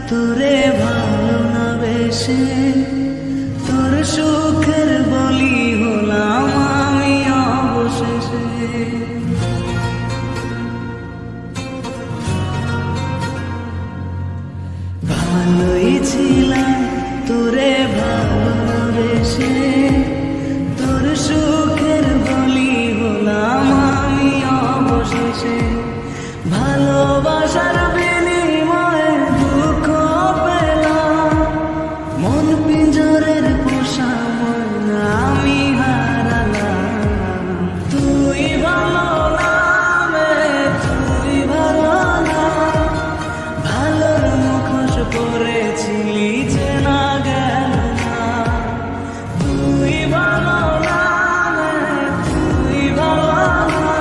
তোরে ভালো না বেশে তোর সুখের বলি হলাম আমি অবশেষে। ভালোই ছিলাম তোরে ভালো না বেশে তোর সুখের বলি হলাম আমি অবশেষে। ভালোবাসার বিনিময়ে দুঃখ পেলাম, মন পিঞ্জরের পোষা মন আমি হারালাম। তুই ভালো না রে, তুই ভালো না, ভালোর মুখোশ পরেছিলি চেনা গেল না। তুই ভালো না রে, তুই ভালো না,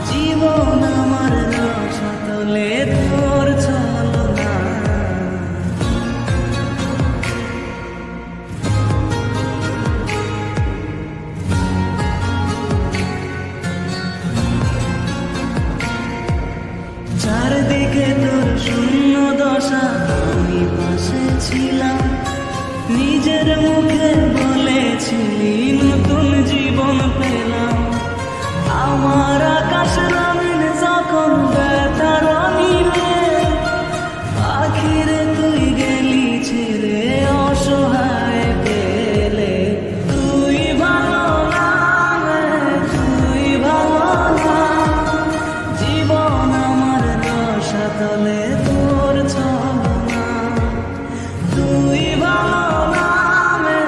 জীবন আমার রসাতলে তোর ছলনা। চারদিকে তোর শূন্য দশা, আমি পাশে ছিলাম, নিজের মুখে বলেছিলি নতুন জীবন পেলাম। আমার আকাশ রঙিন যখন ব্যথার নিলে, পাখিরে তুই গেলি ছেড়ে অসহায় পেলে। তুই ভালো না রে, তুই ভালো না, জীবন আমার রসাতলে তোর ছলনা। তুই ভালো না রে,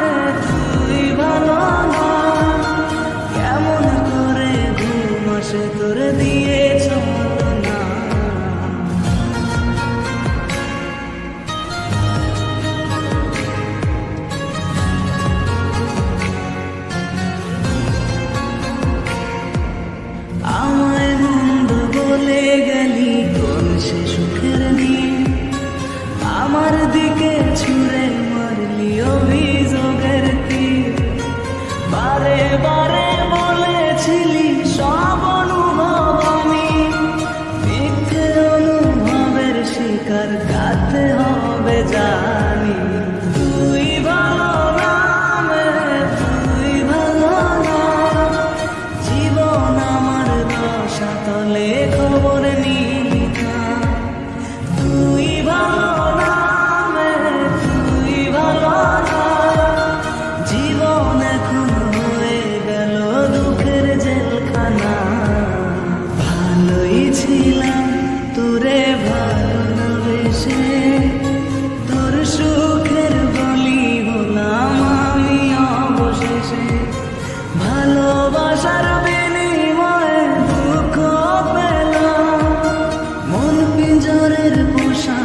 তুই ভালো না, কেমন করে ঘুম আসে তোর দিয়ে ছলনা। আমায় মন্দ বলে গেলি কোন সে সুখের নিয়ে, আমার দিকে ছুঁড়ে মারলি অভিযোগের তীর। বারে বারে বলেছিলি সব অনুভব আমি, মিথ্যে অনুভবের শিকার কাটতে হবে জানি। তুই ভালো না রে, তুই ভালো না, জীবন আমার রসাতলে খবর নিলি না। তুই ভালো না রে, তুই ভালো না, জীবন এখন হয়ে গেল দুঃখের জেলখানা। ভালোই ছিলাম তোরে ভালো না বেশে তোর সুখের বলি হলাম আমি অবশেষে। ভালোবাসার বিনিময়ে দুঃখ পেলাম, মন পিঞ্জরের পোষা